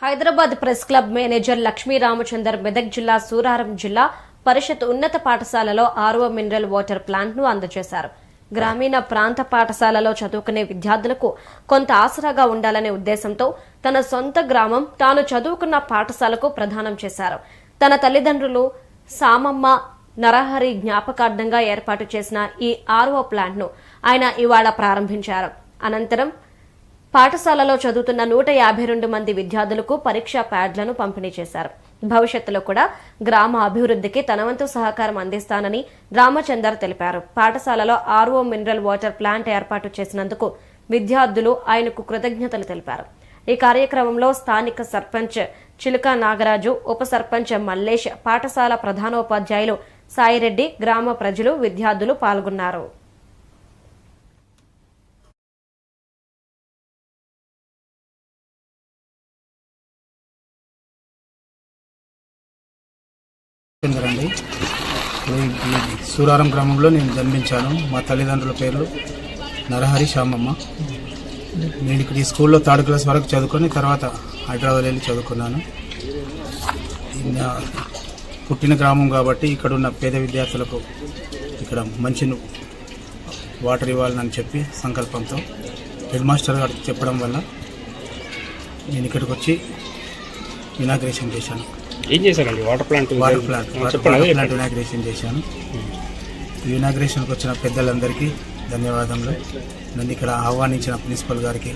Hyderabad press club manager Lakshmi Ramachandar Medak జిల్లా సూరారం జిల్లా పరిషత్ ఉన్నత పాఠశాలలో 6వ మినరల్ వాటర్ ప్లాంట్ ను అందజేశారు. గ్రామీణ ప్రాంత పాఠశాలలో చదువుకునే విద్యార్థులకు కొంత ఆసరాగా ఉండాలనే ఉద్దేశంతో తన సొంత గ్రామం తాను చదువుకున్న పాఠశాలకు ప్రదానం చేశారు. తన తల్లిదండ్రులు సామమ్మ నరహరి జ్ఞాపకార్థంగా ఏర్పాటు చేసిన ఈ 6వ ప్లాంట్ ను ఆయన ఇవాళ ప్రారంభించారు. అనంతరం పాఠశాలలో చదువుతున్న 152 మంది విద్యార్థులకు పరీక్షా ప్యాడ్లను పంపిణీ చేశారు. భవిష్యత్తులో కూడా గ్రామ అభివృద్ధికి తన వంతు సహకారం అందిస్తానని రామచందర్ తెలిపారు. పాఠశాలలో 6వ మినరల్ వాటర్ ప్లాంట్ ఏర్పాటు చేసినందుకు విద్యార్థులు ఆయనకు కృతజ్ఞతలు తెలిపారు. ఈ కార్యక్రమంలో స్థానిక సర్పంచ్ చిలుక నాగరాజు, ఉప సర్పంచ్ మల్లేష్, పాఠశాల ప్రధానోపాధ్యాయులు సాయిరెడ్డి, గ్రామ ప్రజలు, విద్యార్థులు పాల్గొన్నారు. అండి సూరారం గ్రామంలో నేను జన్మించాను. మా తల్లిదండ్రుల పేర్లు నరహరి శ్యామమ్మ. నేను ఇక్కడ ఈ స్కూల్లో 3rd క్లాస్ వరకు చదువుకొని తర్వాత హైదరాబాద్ వెళ్ళి చదువుకున్నాను. పుట్టిన గ్రామం కాబట్టి ఇక్కడ ఉన్న పేద విద్యార్థులకు ఇక్కడ మంచి వాటర్ ఇవ్వాలని చెప్పి సంకల్పంతో హెడ్ మాస్టర్ గారికి చెప్పడం వల్ల నేను ఇక్కడికి వచ్చి ఇనాగ్రేషన్ చేశాను. ఏం చేశారండి? వాటర్ ప్లాంట్ ఇనాగ్రేషన్ చేశాను. ఇనాగ్రేషన్కి వచ్చిన పెద్దలందరికీ ధన్యవాదములు. నన్ను ఇక్కడ ఆహ్వానించిన ప్రిన్సిపల్ గారికి,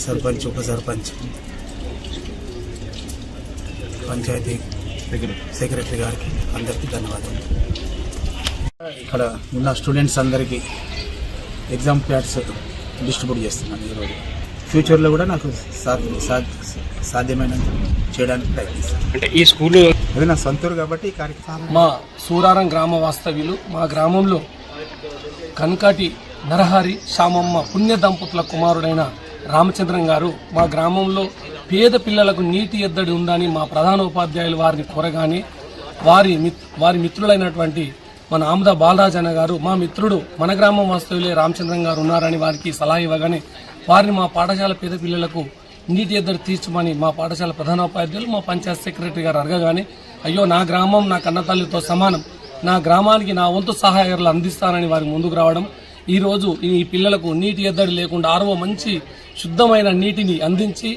సర్పంచ్, ఉప సర్పంచ్, పంచాయతీ సెక్రటరీ గారికి అందరికీ ధన్యవాదాలు. ఇక్కడ ఉన్న స్టూడెంట్స్ అందరికీ ఎగ్జామ్ ప్యాడ్స్ డిస్ట్రిబ్యూట్ చేస్తున్నాను ఈరోజు. ఫ్యూచర్లో కూడా నాకు సాధ్యమైన చేయడానికి ప్రయత్నిస్తాను. అంటే ఈ స్కూల్ అది నా సొంతూరు కాబట్టి ఈ కార్యక్రమం. మా సూరారం గ్రామ వాస్తవ్యులు, మా గ్రామంలో కన్కాటి నరహరి శ్యామమ్మ పుణ్య దంపతుల కుమారుడైన రామచంద్రం గారు మా గ్రామంలో పేద పిల్లలకు నీటి ఎద్దడి ఉందని మా ప్రధానోపాధ్యాయులు వారిని కోరగానే వారి మిత్రులైనటువంటి మన ఆముద బాలరాజ్ అన్న గారు, మా మిత్రుడు మన గ్రామం వాస్తవ్యులే రామచంద్రం గారు ఉన్నారని వారికి సలహా ఇవ్వగానే వారిని మా పాఠశాల పేద పిల్లలకు నీటి ఎద్దడి తీర్చమని మా పాఠశాల ప్రధానోపాధ్యాయులు, మా పంచాయత్ సెక్రటరీ గారు అడగగానే, అయ్యో నా గ్రామం నా కన్నతల్లితో సమానం, నా గ్రామానికి నా వంతు సహాయాలు అందిస్తానని వారి ముందుకు రావడం, ఈరోజు ఈ పిల్లలకు నీటి ఎద్దడి లేకుండా 6వ మంచి శుద్ధమైన నీటిని అందించి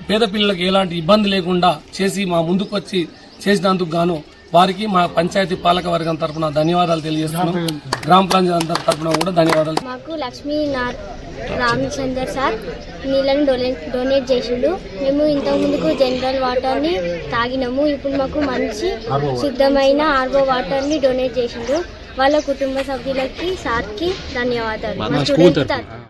పేద పిల్లలకు ఎలాంటి ఇబ్బంది లేకుండా చేసి మా ముందుకు వచ్చి చేసినందుకు గాను వారికి మా పంచాయతీ పాలక వర్గం తరఫున ధన్యవాదాలు తెలియజేస్తున్నాం. గ్రామ పంచాయతీ తరఫున కూడా ధన్యవాదాలు. మాకు లక్ష్మీ రామచందర్ సార్ నీళ్ళని డొనేట్ చేసిండు. మేము ఇంతకు ముందుకు జనరల్ వాటర్ని తాగినాము. ఇప్పుడు మాకు మంచి శుద్ధమైన 6వ వాటర్ని డొనేట్ చేసిండు. వాళ్ళ కుటుంబ సభ్యులకి, సార్కి ధన్యవాదాలు. మా స్టూడెంట్స్